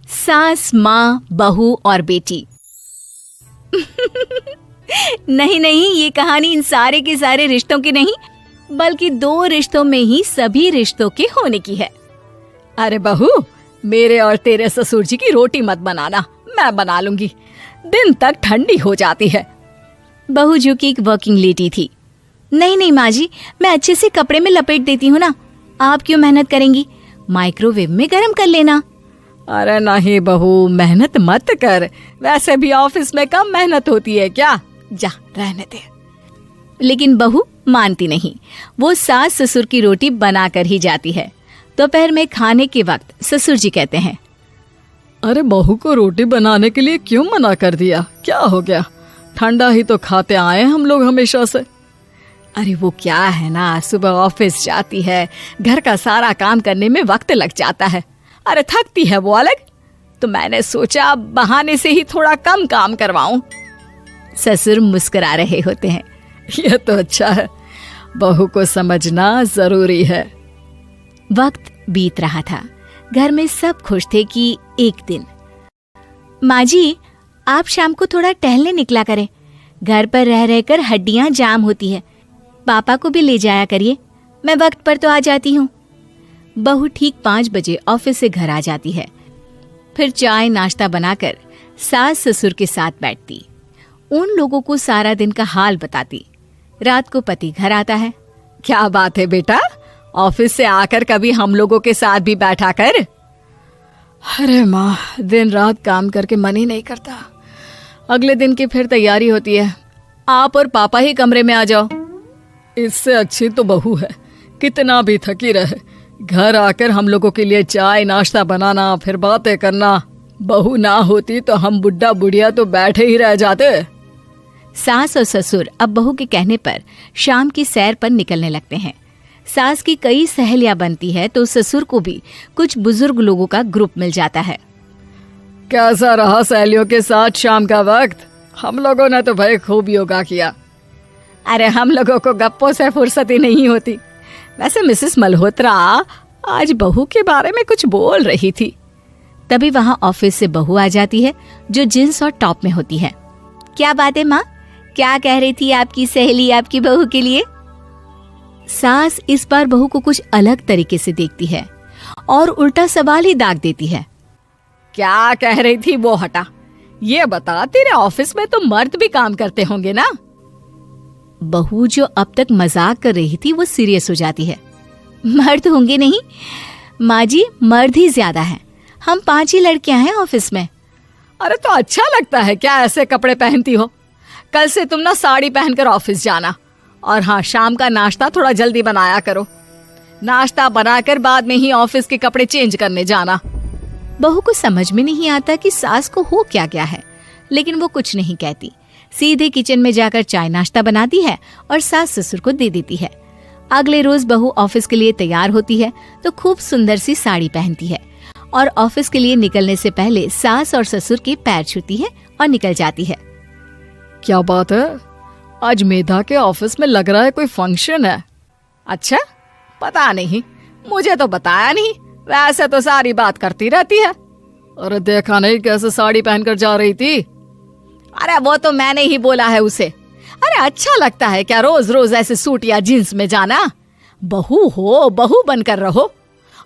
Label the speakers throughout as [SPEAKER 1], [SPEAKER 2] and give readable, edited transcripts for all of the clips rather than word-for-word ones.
[SPEAKER 1] सास, माँ, बहू और बेटी। नहीं नहीं, ये कहानी इन सारे के सारे रिश्तों की नहीं, बल्कि दो रिश्तों में ही सभी रिश्तों के होने की है। अरे बहू, मेरे और तेरे ससुर जी की रोटी मत बनाना, मैं बना लूंगी, दिन तक ठंडी हो जाती है। बहू जो कि एक वर्किंग लेडी थी। नहीं नहीं माँ जी, मैं अच्छे से कपड़े में लपेट देती हूँ ना, आप क्यों मेहनत करेंगी, माइक्रोवेव में गर्म कर लेना। अरे नहीं बहू, मेहनत मत कर, वैसे भी ऑफिस में कम मेहनत होती है क्या, जा रहने दे। लेकिन बहू मानती नहीं, वो सास ससुर की रोटी बना कर ही जाती है। दोपहर में खाने के वक्त ससुर जी कहते हैं,
[SPEAKER 2] अरे बहू को रोटी बनाने के लिए क्यों मना कर दिया, क्या हो गया, ठंडा ही तो खाते आए हम लोग हमेशा से।
[SPEAKER 1] अरे वो क्या है ना, सुबह ऑफिस जाती है, घर का सारा काम करने में वक्त लग जाता है, अरे थकती है वो अलग, तो मैंने सोचा बहाने से ही थोड़ा कम काम करवाऊं। ससुर मुस्कुरा रहे होते हैं।
[SPEAKER 2] ये तो अच्छा है, बहू को समझना जरूरी है।
[SPEAKER 1] वक्त बीत रहा था, घर में सब खुश थे कि एक दिन, माँ जी आप शाम को थोड़ा टहलने निकला करें, घर पर रह रहकर हड्डियां जाम होती है, पापा को भी ले जाया करिए, मैं वक्त पर तो आ जाती हूँ। बहू ठीक 5 बजे ऑफिस से घर आ जाती है। फिर चाय नाश्ता बनाकर सास ससुर के साथ बैठती, उन लोगों को सारा दिन का हाल बताती। रात को पति घर आता है।
[SPEAKER 2] क्या बात है बेटा, ऑफिस से आकर कभी हम लोगों के साथ भी बैठा कर। अरे माँ, दिन रात काम करके मन ही नहीं करता, अगले दिन की फिर तैयारी होती है, आप और पापा ही कमरे में आ जाओ। इससे अच्छी तो बहू है, कितना भी थकी रहे, घर आकर हम लोगों के लिए चाय नाश्ता बनाना, फिर बातें करना। बहू ना होती तो हम बुढ़ा बुढ़िया तो बैठे ही रह जाते।
[SPEAKER 1] सास और ससुर अब बहू के कहने पर शाम की सैर पर निकलने लगते हैं। सास की कई सहेलियां बनती है तो ससुर को भी कुछ बुजुर्ग लोगों का ग्रुप मिल जाता है।
[SPEAKER 2] कैसा रहा सहेलियों के साथ शाम का वक्त? हम लोगों ने तो भाई खूब योगा किया।
[SPEAKER 1] अरे हम लोगों को गप्पों से फुर्सत ही नहीं होती। वैसे मिसेस मल्होत्रा आज बहू के बारे में कुछ बोल रही थी। तभी वहां ऑफिस से बहू आ जाती है जो जींस और टॉप में होती है। क्या बात है माँ, क्या कह रही थी आपकी सहेली आपकी बहू के लिए? सास इस बार बहू को कुछ अलग तरीके से देखती है और उल्टा सवाल ही दाग देती है।
[SPEAKER 2] क्या कह रही थी वो हटा, ये बता, तेरे ऑफिस में तो मर्द भी काम करते होंगे ना?
[SPEAKER 1] बहू जो अब तक मजाक कर रही थी वो सीरियस हो जाती है। मर्द होंगे नहीं माँ जी, मर्द ही ज्यादा हैं, हम 5 ही लड़कियां हैं ऑफिस में।
[SPEAKER 2] अरे तो अच्छा लगता है क्या ऐसे कपड़े पहनती हो? कल से तुम ना साड़ी पहनकर ऑफिस जाना, और हाँ, शाम का नाश्ता थोड़ा जल्दी बनाया करो, नाश्ता बनाकर बाद में ही ऑफिस के कपड़े चेंज करने जाना।
[SPEAKER 1] बहू को समझ में नहीं आता कि सास को हो क्या गया है, लेकिन वो कुछ नहीं कहती, सीधे किचन में जाकर चाय नाश्ता बनाती है और सास ससुर को दे देती है। अगले रोज बहू ऑफिस के लिए तैयार होती है तो खूब सुंदर सी साड़ी पहनती है और ऑफिस के लिए निकलने से पहले सास और ससुर के पैर छूती है और निकल जाती है।
[SPEAKER 2] क्या बात है, आज मेधा के ऑफिस में लग रहा है कोई फंक्शन है। अच्छा, पता नहीं, मुझे तो बताया नहीं, वैसे तो सारी बात करती रहती है। अरे देखा नहीं कैसे साड़ी पहनकर जा रही थी?
[SPEAKER 1] अरे वो तो मैंने ही बोला है उसे। अरे अच्छा लगता है क्या रोज रोज ऐसे सूट या जींस में जाना? बहू हो, बहू बनकर रहो,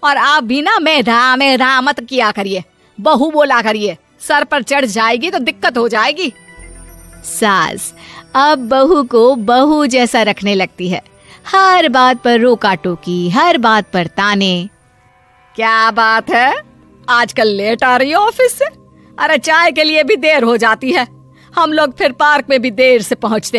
[SPEAKER 1] और आप भी ना मेधा मेधा मत किया करिए, बहू बोला करिए, सर पर चढ़ जाएगी तो दिक्कत हो जाएगी। सास अब बहू को बहू जैसा रखने लगती है, हर बात पर रोका टोकी, हर बात पर ताने।
[SPEAKER 2] क्या बात है, आजकल लेट आ रही है ऑफिस से? अरे चाय के लिए भी देर हो जाती है, हम लोग फिर पार्क में भी देर से पहुंचते हैं।